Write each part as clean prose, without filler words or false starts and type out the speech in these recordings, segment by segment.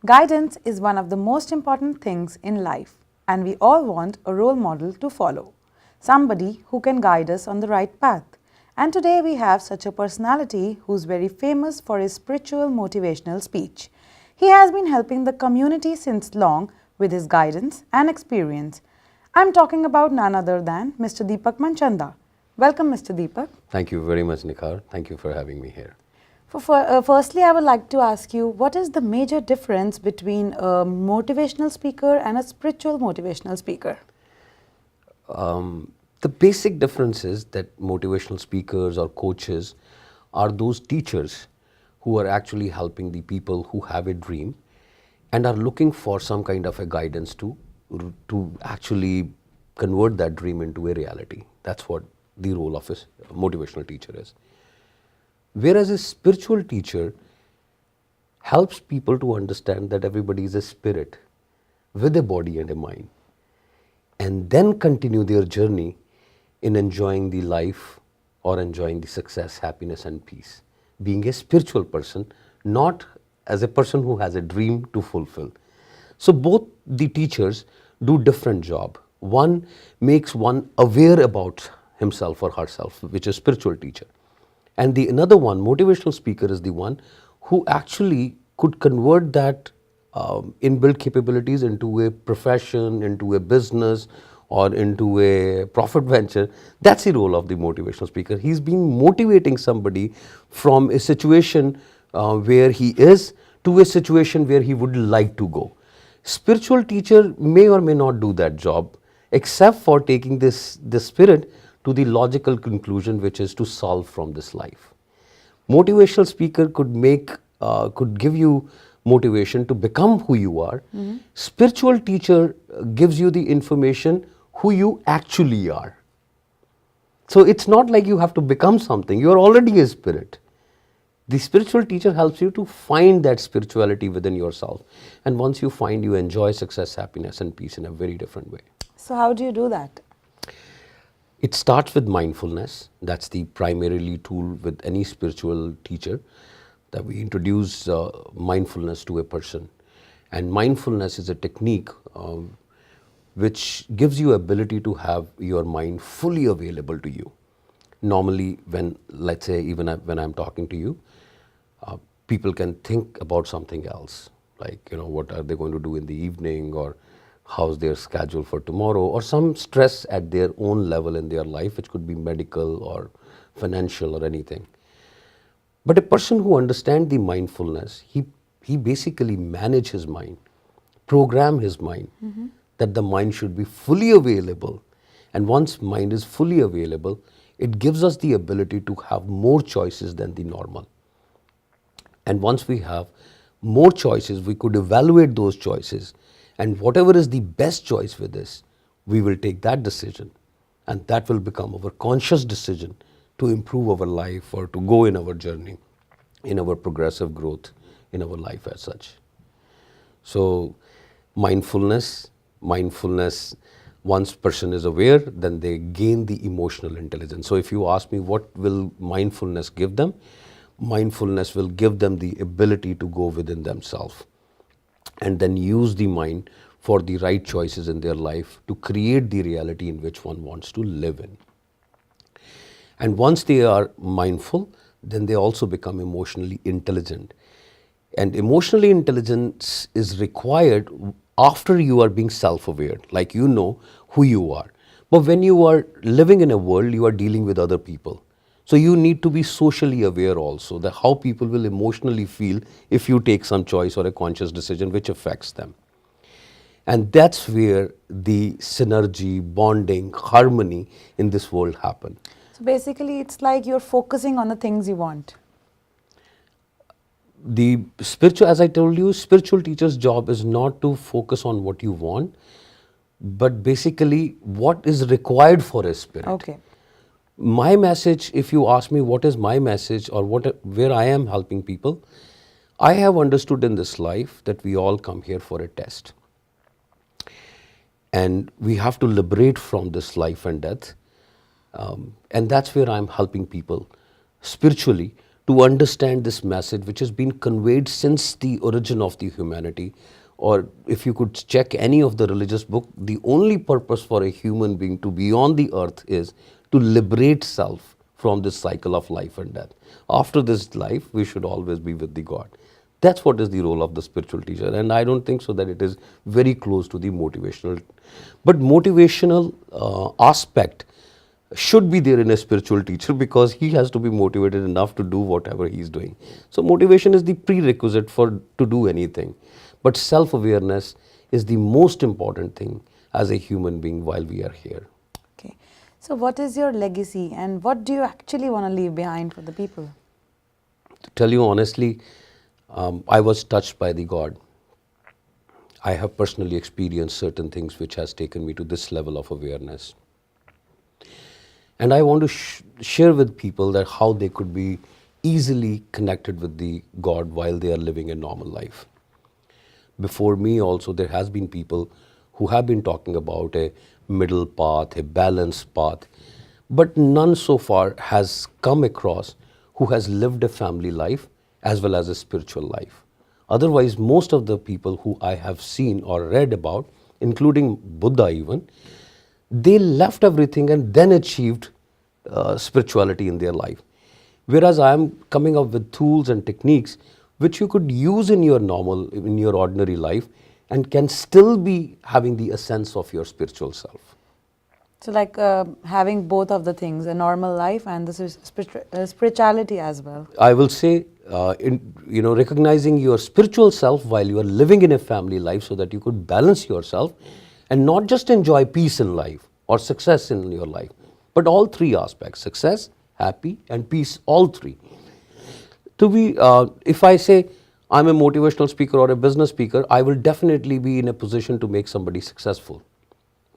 Guidance is one of the most important things in life, and we all want a role model to follow, somebody who can guide us on the right path. And today we have such a personality who's very famous for his spiritual motivational speech. He has been helping the community since long with his guidance and experience. I'm talking about none other than Mr. Deepak Manchanda. Welcome, Mr. Deepak. Thank you very much, Nikhar. Thank you for having me here. Firstly, I would like to ask you, what is the major difference between a motivational speaker and a spiritual motivational speaker? The basic difference is that motivational speakers or coaches are those teachers who are actually helping the people who have a dream and are looking for some kind of a guidance to actually convert that dream into a reality. That's what the role of a motivational teacher is. Whereas a spiritual teacher helps people to understand that everybody is a spirit with a body and a mind, and then continue their journey in enjoying the life or enjoying the success, happiness and peace. Being a spiritual person, not as a person who has a dream to fulfill. So both the teachers do different job. One makes one aware about himself or herself, which is spiritual teacher. And the another one, motivational speaker, is the one who actually could convert that inbuilt capabilities into a profession, into a business, or into a profit venture. That's the role of the motivational speaker. He's been motivating somebody from a situation where he is to a situation where he would like to go. Spiritual teacher may or may not do that job, except for taking this spirit to the logical conclusion, which is to solve from this life. Motivational speaker could give you motivation to become who you are. Mm-hmm. Spiritual teacher gives you the information who you actually are. So it's not like you have to become something, you are already a spirit. The spiritual teacher helps you to find that spirituality within yourself. And once you find, you enjoy success, happiness and peace in a very different way. So how do you do that? It starts with mindfulness. That's the primarily tool with any spiritual teacher, that we introduce mindfulness to a person. And mindfulness is a technique which gives you ability to have your mind fully available to you. Normally, when, let's say, even when I'm talking to you, people can think about something else, like, what are they going to do in the evening, or how's their schedule for tomorrow, or some stress at their own level in their life, which could be medical or financial or anything. But a person who understands the mindfulness, he basically manage his mind, program his mind, mm-hmm. that the mind should be fully available. And once mind is fully available, it gives us the ability to have more choices than the normal. And once we have more choices, we could evaluate those choices. And whatever is the best choice with this, we will take that decision. And that will become our conscious decision to improve our life or to go in our journey, in our progressive growth, in our life as such. So mindfulness, once person is aware, then they gain the emotional intelligence. So if you ask me what will mindfulness give them, mindfulness will give them the ability to go within themselves and then use the mind for the right choices in their life to create the reality in which one wants to live in. And once they are mindful, then they also become emotionally intelligent. And emotionally intelligence is required after you are being self-aware, like you know who you are. But when you are living in a world, you are dealing with other people. So you need to be socially aware also, that how people will emotionally feel if you take some choice or a conscious decision which affects them. And that's where the synergy, bonding, harmony in this world happen. So basically it's like you're focusing on the things you want. The spiritual, as I told you, spiritual teacher's job is not to focus on what you want, but basically what is required for a spirit. Okay. My message, if you ask me what is my message or where I am helping people, I have understood in this life that we all come here for a test. And we have to liberate from this life and death. And that's where I'm helping people spiritually to understand this message which has been conveyed since the origin of the humanity. Or if you could check any of the religious book, the only purpose for a human being to be on the earth is to liberate self from this cycle of life and death. After this life, we should always be with the God. That's what is the role of the spiritual teacher. And I don't think so that it is very close to the motivational. But motivational aspect should be there in a spiritual teacher, because he has to be motivated enough to do whatever he's doing. So motivation is the prerequisite for to do anything. But self-awareness is the most important thing as a human being while we are here. Okay. So what is your legacy and what do you actually want to leave behind for the people? To tell you honestly, I was touched by the God. I have personally experienced certain things which has taken me to this level of awareness. And I want to share with people that how they could be easily connected with the God while they are living a normal life. Before me also, there has been people who have been talking about a middle path, a balanced path, but none so far has come across who has lived a family life as well as a spiritual life. Otherwise, most of the people who I have seen or read about, including Buddha even, they left everything and then achieved spirituality in their life. Whereas I am coming up with tools and techniques which you could use in your normal, in your ordinary life, and can still be having the essence of your spiritual self. So like having both of the things, a normal life and the spirituality as well. I will say, recognizing your spiritual self while you are living in a family life, so that you could balance yourself and not just enjoy peace in life or success in your life, but all three aspects: success, happy, and peace, all three. To be, if I say I'm a motivational speaker or a business speaker, I will definitely be in a position to make somebody successful.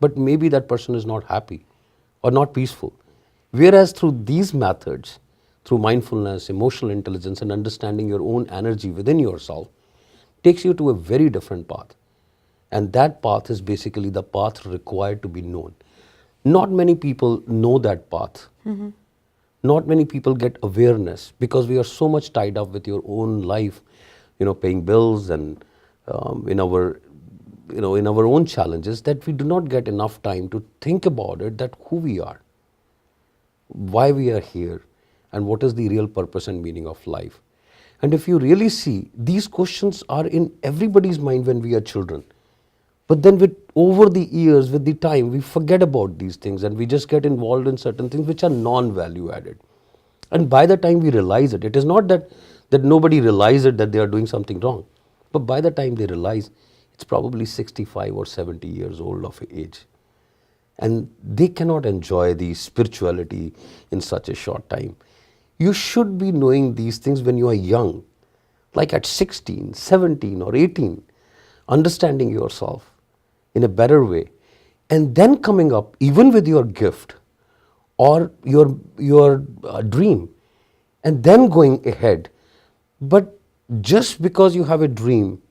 But maybe that person is not happy or not peaceful. Whereas through these methods, through mindfulness, emotional intelligence, and understanding your own energy within yourself, takes you to a very different path. And that path is basically the path required to be known. Not many people know that path. Mm-hmm. Not many people get awareness, because we are so much tied up with your own life, paying bills and in our own challenges, that we do not get enough time to think about it, that who we are, why we are here, and what is the real purpose and meaning of life. And if you really see, these questions are in everybody's mind when we are children. But then over the years, with the time, we forget about these things and we just get involved in certain things which are non-value added. And by the time we realize it, it is not that nobody realizes it, that they are doing something wrong. But by the time they realize, it's probably 65 or 70 years old of age. And they cannot enjoy the spirituality in such a short time. You should be knowing these things when you are young, like at 16, 17 or 18, understanding yourself in a better way, and then coming up even with your gift or your dream, and then going ahead. But just because you have a dream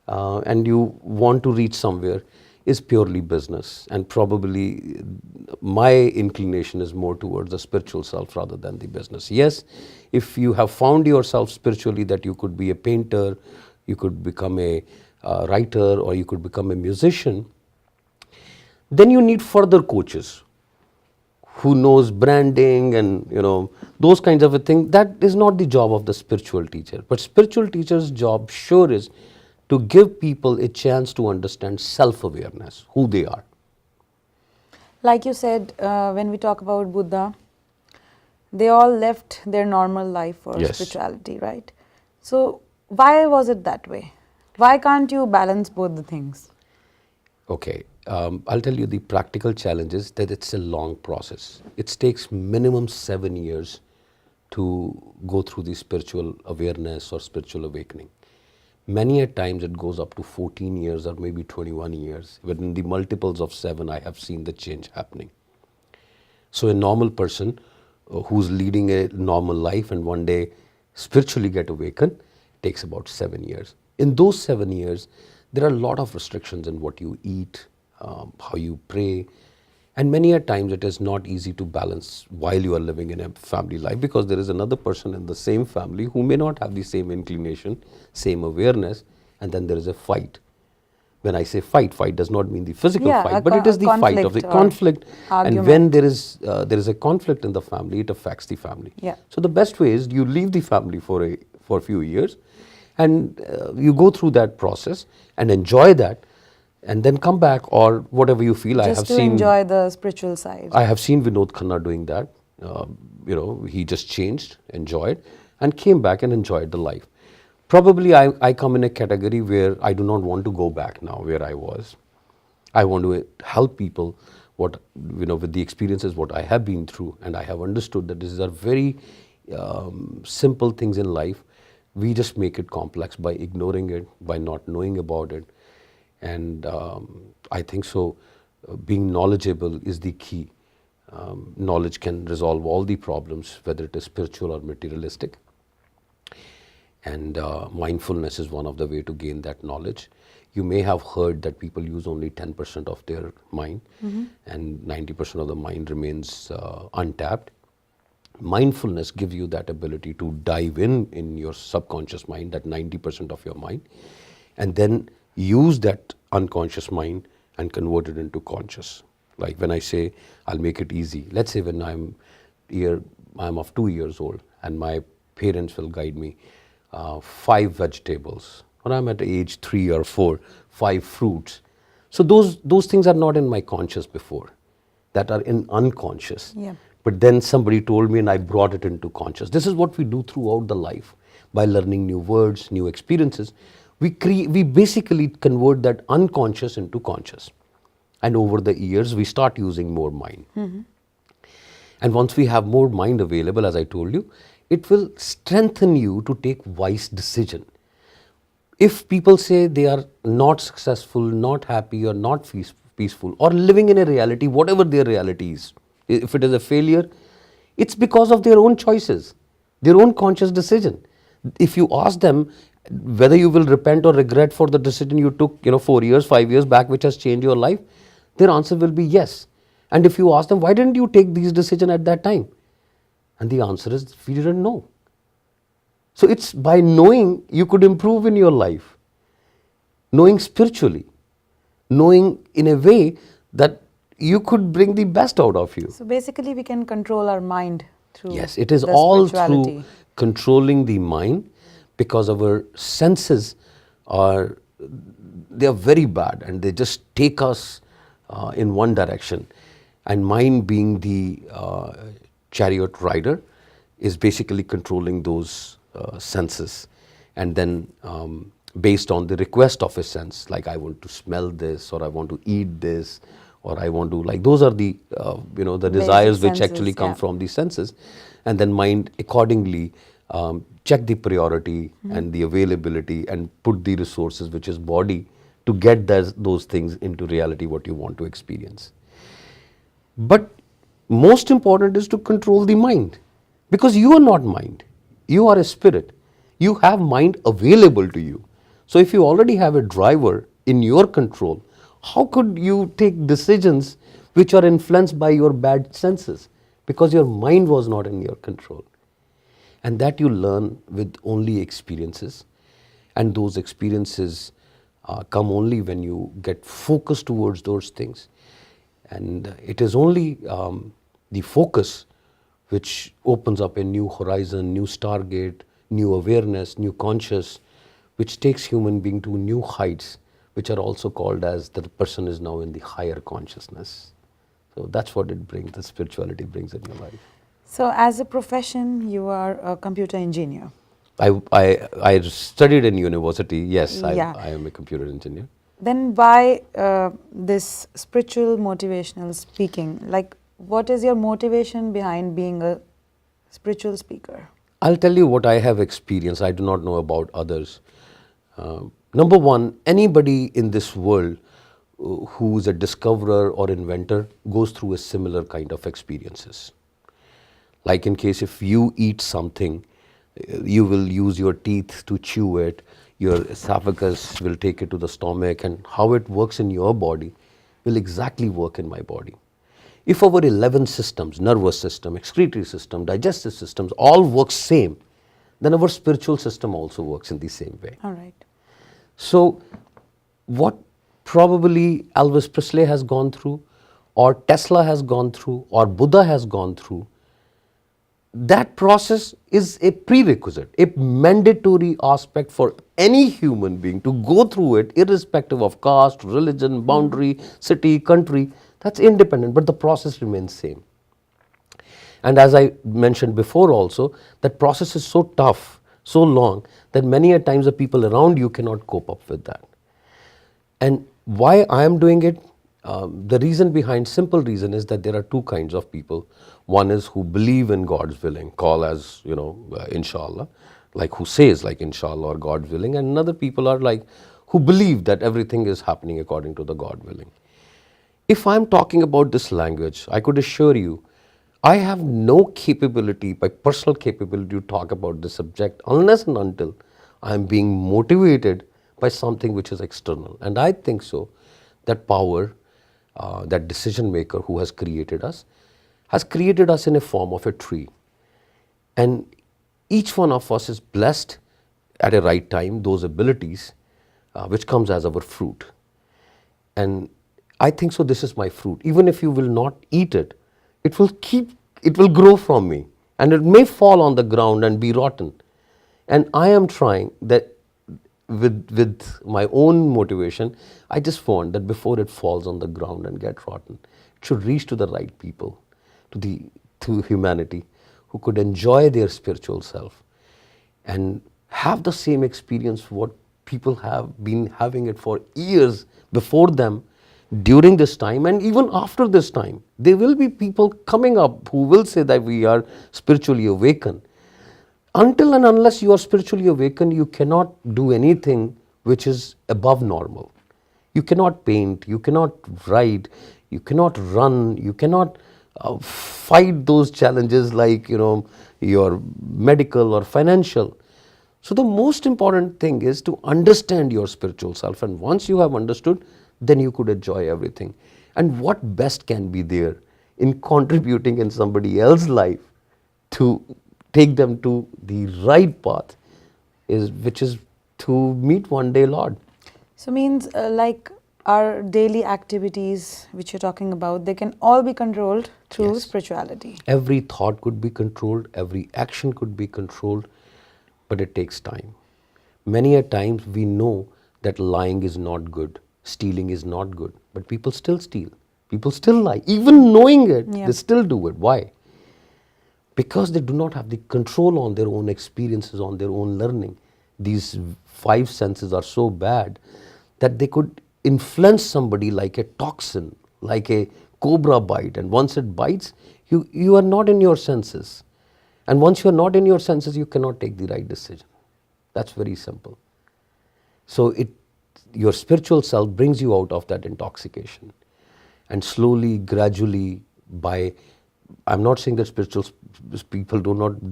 and you want to reach somewhere is purely business, and probably my inclination is more towards the spiritual self rather than the business. Yes, if you have found yourself spiritually, that you could be a painter, you could become a writer, or you could become a musician, then you need further coaches who knows branding and those kinds of a thing. That is not the job of the spiritual teacher. But spiritual teacher's job sure is to give people a chance to understand self-awareness, who they are. Like you said, when we talk about Buddha, they all left their normal life for spirituality, right? So why was it that way? Why can't you balance both the things? Okay, I'll tell you the practical challenge is that it's a long process. It takes minimum 7 years to go through the spiritual awareness or spiritual awakening. Many a times it goes up to 14 years or maybe 21 years. Within the multiples of 7, I have seen the change happening. So a normal person who's leading a normal life and one day spiritually get awakened takes about 7 years. In those 7 years, there are a lot of restrictions in what you eat, how you pray, And many a times it is not easy to balance while you are living in a family life, because there is another person in the same family who may not have the same inclination, same awareness, and then there is a fight. When I say fight, fight does not mean the physical Yeah, fight, but it is the fight of the conflict. And when there is a conflict in the family, it affects the family. Yeah. So the best way is you leave the family for a few years, and you go through that process and enjoy that, and then come back, or whatever you feel. Just to enjoy the spiritual side. I have seen Vinod Khanna doing that. He just changed, enjoyed, and came back and enjoyed the life. Probably I come in a category where I do not want to go back now where I was. I want to help people with the experiences what I have been through, and I have understood that these are very simple things in life. We just make it complex by ignoring it, by not knowing about it. And I think so being knowledgeable is the key. Knowledge can resolve all the problems, whether it is spiritual or materialistic. And mindfulness is one of the way to gain that knowledge. You may have heard that people use only 10% of their mind, and 90% of the mind remains untapped. Mindfulness gives you that ability to dive in your subconscious mind, that 90% of your mind, and then use that unconscious mind and convert it into conscious. Like when I say, I'll make it easy. Let's say when I'm of 2 years old, and my parents will guide me 5 vegetables. When I'm at age 3 or 4, 5 fruits. So those things are not in my conscious before, that are in unconscious. Yeah. But then somebody told me and I brought it into conscious. This is what we do throughout the life. By learning new words, new experiences, we basically convert that unconscious into conscious. And over the years, we start using more mind. And once we have more mind available, as I told you, it will strengthen you to take wise decision. If people say they are not successful, not happy, or not peaceful, or living in a reality, whatever their reality is, if it is a failure, it's because of their own choices, their own conscious decision. If you ask them whether you will repent or regret for the decision you took, 4 years, 5 years back, which has changed your life, their answer will be yes. And if you ask them, why didn't you take these decisions at that time? And the answer is, we didn't know. So it's by knowing you could improve in your life, knowing spiritually, knowing in a way that you could bring the best out of you. So basically we can control our mind through Yes, it is the all spirituality. through controlling the mind, because our senses they are very bad and they just take us in one direction. And mind, being the chariot rider, is basically controlling those senses. And then based on the request of a sense, like I want to smell this, or I want to eat this, or I want to, like, those are the the desires which senses, actually come yeah. from the senses. And then mind accordingly check the priority and the availability, and put the resources, which is body, to get those things into reality what you want to experience. But most important is to control the mind, because you are not mind, you are a spirit. You have mind available to you. So if you already have a driver in your control, how could you take decisions which are influenced by your bad senses? Because your mind was not in your control. And that you learn with only experiences. And those experiences come only when you get focused towards those things. And it is only the focus which opens up a new horizon, new stargate, new awareness, new conscious, which takes human being to new heights, which are also called as the person is now in the higher consciousness. So that's what it brings, the spirituality brings in your life. So as a profession, you are a computer engineer. I studied in university, yes, Yeah. I am a computer engineer. Then why this spiritual motivational speaking? Like, what is your motivation behind being a spiritual speaker? I'll tell you what I have experienced. I do not know about others. Number one, anybody in this world who is a discoverer or inventor goes through a similar kind of experiences. Like in case if you eat something, you will use your teeth to chew it, your esophagus will take it to the stomach, and how it works in your body will exactly work in my body. If our 11 systems, nervous system, excretory system, digestive systems, all work same, then our spiritual system also works in the same way. All right. So what probably Elvis Presley has gone through, or Tesla has gone through, or Buddha has gone through, that process is a prerequisite, a mandatory aspect for any human being to go through it, irrespective of caste, religion, boundary, city, country. That's independent, but the process remains same. And as I mentioned before also, that process is so tough, so long, that many a times the people around you cannot cope up with that. And why I am doing it, the reason behind, simple reason is that there are two kinds of people. One is who believe in God's willing, call as, inshallah, like who says like inshallah or God's willing, and another people are like who believe that everything is happening according to the God willing. If I'm talking about this language, I could assure you, I have no capability, my personal capability to talk about this subject unless and until I'm being motivated by something which is external. And I think so, that power, that decision maker who has created us in a form of a tree. And each one of us is blessed at a right time, those abilities, which comes as our fruit. And I think so, this is my fruit. Even if you will not eat it, it will grow from me, and it may fall on the ground and be rotten. And I am trying that with my own motivation, I just want that before it falls on the ground and get rotten, it should reach to the right people, to humanity, who could enjoy their spiritual self and have the same experience what people have been having it for years before them, during this time, and even after this time. There will be people coming up who will say that we are spiritually awakened. Until and unless you are spiritually awakened, you cannot do anything which is above normal. You cannot paint, you cannot write, you cannot run, you cannot fight those challenges like your medical or financial. So the most important thing is to understand your spiritual self, and once you have understood, then you could enjoy everything. And what best can be there in contributing in somebody else's life to take them to the right path, which is to meet one day Lord. So means like our daily activities which you're talking about, they can all be controlled through spirituality. Every thought could be controlled, every action could be controlled, but it takes time. Many a times we know that lying is not good, stealing is not good, but people still steal, people still lie, even knowing it, they still do it. Why? Because they do not have the control on their own experiences, on their own learning. These five senses are so bad that they could influence somebody like a toxin, like a cobra bite, and once it bites, you are not in your senses. And once you are not in your senses, you cannot take the right decision. That's very simple. So your spiritual self brings you out of that intoxication. And slowly, gradually, I'm not saying that spiritual people do not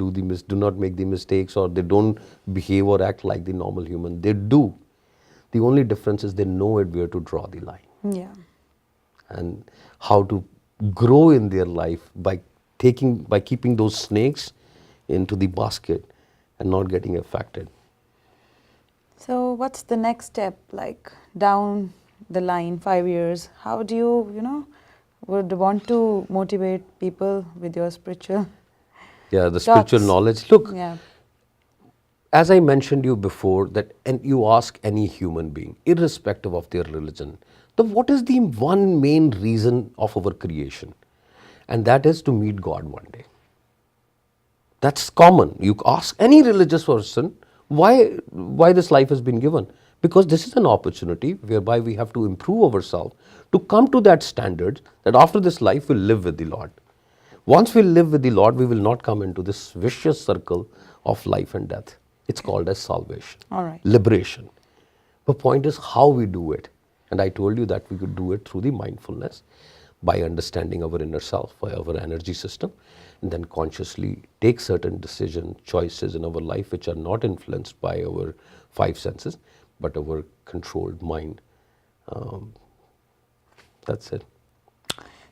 make the mistakes, or they don't behave or act like the normal human. They do. The only difference is they know where to draw the line. Yeah. And how to grow in their life by keeping those snakes into the basket and not getting affected. So what's the next step, like down the line, 5 years? How do you, would want to motivate people with your spiritual the spiritual knowledge? Look, as I mentioned you before, and you ask any human being, irrespective of their religion, what is the one main reason of our creation? And that is to meet God one day. That's common. You ask any religious person, why this life has been given? Because this is an opportunity whereby we have to improve ourselves to come to that standard that after this life we'll live with the Lord. Once we live with the Lord, we will not come into this vicious circle of life and death. It's called as salvation, liberation. The point is how we do it. And I told you that we could do it through the mindfulness, by understanding our inner self, by our energy system, and then consciously take certain choices in our life which are not influenced by our five senses, but our controlled mind. That's it.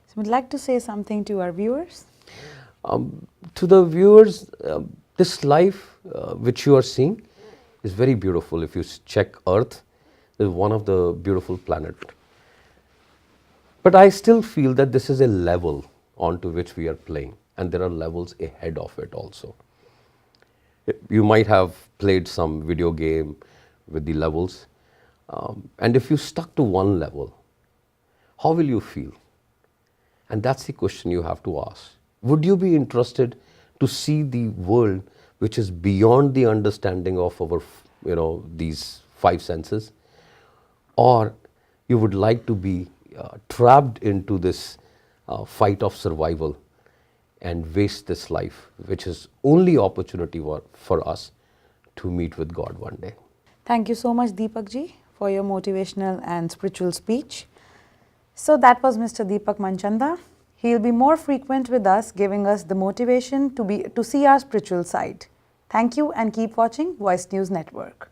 So would like to say something to our viewers? To the viewers, this life which you are seeing is very beautiful. If you check Earth, is one of the beautiful planets. But I still feel that this is a level onto which we are playing, and there are levels ahead of it also. You might have played some video game with the levels, and if you stuck to one level, how will you feel? And that's the question you have to ask. Would you be interested to see the world which is beyond the understanding of our, these five senses? Or you would like to be trapped into this fight of survival and waste this life, which is only opportunity for us to meet with God one day. Thank you so much, Deepak ji, for your motivational and spiritual speech. So that was Mr. Deepak Manchanda. He'll be more frequent with us, giving us the motivation to see our spiritual side. Thank you and keep watching Voice News Network.